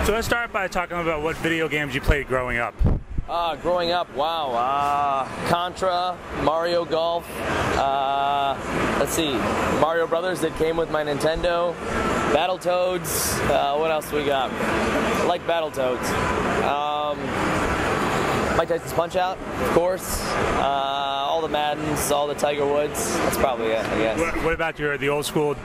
So let's start by talking about what video games you played growing up. Growing up, wow, Contra, Mario Golf, let's see, Mario Brothers that came with my Nintendo, Battletoads, what else we got? I like Battletoads. Mike Tyson's Punch-Out, of course, all the Maddens, all the Tiger Woods, that's probably it, I guess. What about the old school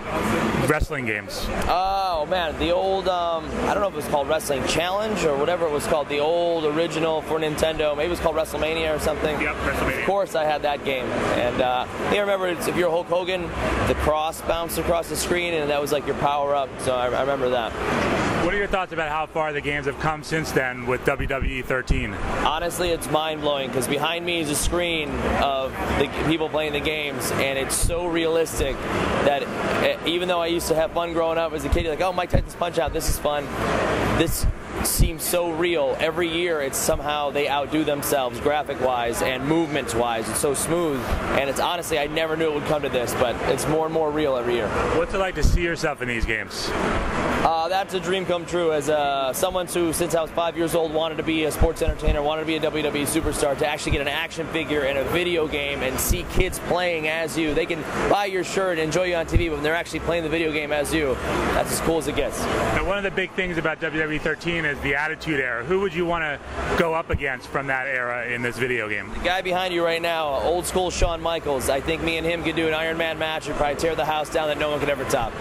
wrestling games? Oh man, the old, I don't know if it was called Wrestling Challenge or whatever it was called, the old original for Nintendo, maybe it was called WrestleMania or something. Yep, WrestleMania. Of course I had that game, and I remember if you're Hulk Hogan, the cross bounced across the screen and that was like your power-up, so I remember that. What are your thoughts about how far the games have come since then with WWE 13? Honestly, it's mind-blowing because behind me is a screen of the people playing the games, and it's so realistic that even though I used to have fun growing up as a kid, you're like, oh, Mike Tyson's Punch-Out, this is fun. This seems so real. Every year, it's somehow they outdo themselves graphic-wise and movements-wise. It's so smooth, and it's honestly, I never knew it would come to this, but it's more and more real every year. What's it like to see yourself in these games? That's a dream come true. As someone who, since I was 5 years old, wanted to be a sports entertainer, wanted to be a WWE superstar, to actually get an action figure in a video game and see kids playing as you. They can buy your shirt and enjoy you on TV, but when they're actually playing the video game as you, that's as cool as it gets. Now, one of the big things about WWE 13 is the Attitude Era. Who would you want to go up against from that era in this video game? The guy behind you right now, old school Shawn Michaels. I think me and him could do an Iron Man match and probably tear the house down that no one could ever top.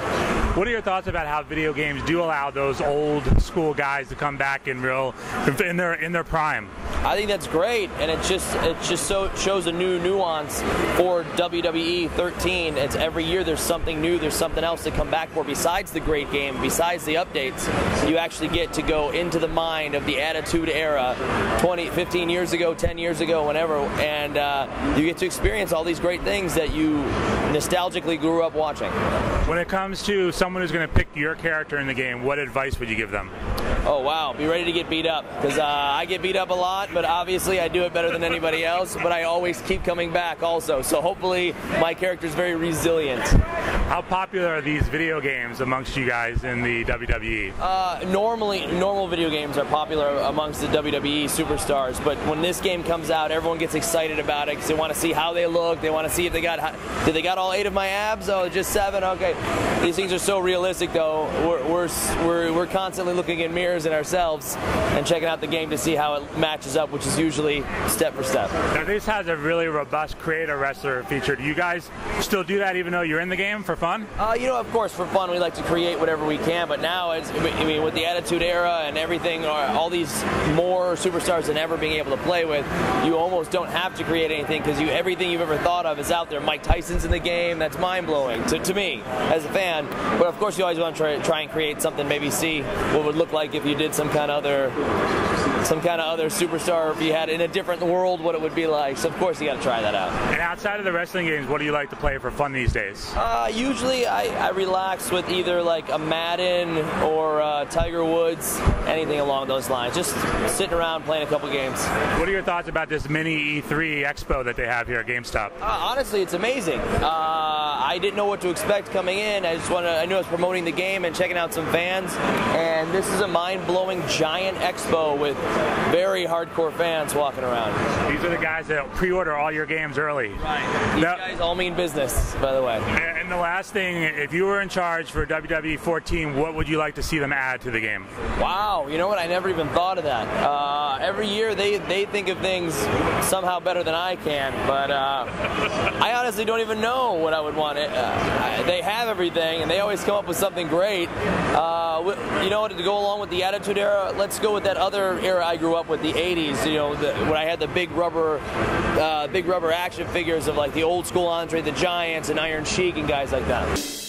What are your thoughts about how video games do allow those old school guys to come back in their prime? I think that's great, and it just shows a new nuance for WWE 13. It's every year there's something new, there's something else to come back for besides the great game, besides the updates. You actually get to go into the mind of the Attitude Era 15 years ago, 10 years ago, whenever, and you get to experience all these great things that you nostalgically grew up watching. When it comes to someone who's going to pick your character in the game, what advice would you give them? Oh wow, be ready to get beat up, because I get beat up a lot, but obviously I do it better than anybody else, but I always keep coming back also, so hopefully my character is very resilient. How popular are these video games amongst you guys in the WWE? Normal video games are popular amongst the WWE superstars, but when this game comes out, everyone gets excited about it because they want to see how they look, they want to see if did they got all 8 of my abs? Oh, just 7? Okay. These things are so realistic though, we're constantly looking in mirrors in ourselves and checking out the game to see how it matches up, which is usually step for step. Now this has a really robust create a wrestler feature. Do you guys still do that even though you're in the game for fun? You know, of course, for fun we like to create whatever we can, but now, with the Attitude Era and everything, all these more superstars than ever being able to play with, you almost don't have to create anything because everything you've ever thought of is out there. Mike Tyson's in the game. That's mind-blowing to me as a fan, but of course you always want to try and create something, maybe see what it would look like if you did some kind of other superstar, if you had in a different world what it would be like. So of course you got to try that out. And outside of the wrestling games, what do you like to play for fun these days? Usually I relax with either like a Madden or Tiger Woods, anything along those lines. Just sitting around playing a couple games. What are your thoughts about this mini E3 expo that they have here at GameStop? Honestly, it's amazing. I didn't know what to expect coming in. I knew I was promoting the game and checking out some fans, and this is a mind-blowing giant expo with very hardcore fans walking around. These are the guys that pre-order all your games early. Right. These guys all mean business, by the way. And the last thing, if you were in charge for WWE 14, what would you like to see them add to the game? Wow, you know what? I never even thought of that. Every year they think of things somehow better than I can, but I honestly don't even know what I would want. They have everything, and they always come up with something great. You know what? To go along with the Attitude Era, let's go with that other era I grew up with, the 80s. You know, when I had the big rubber action figures of like the old school Andre the Giants and Iron Sheik and guys like that.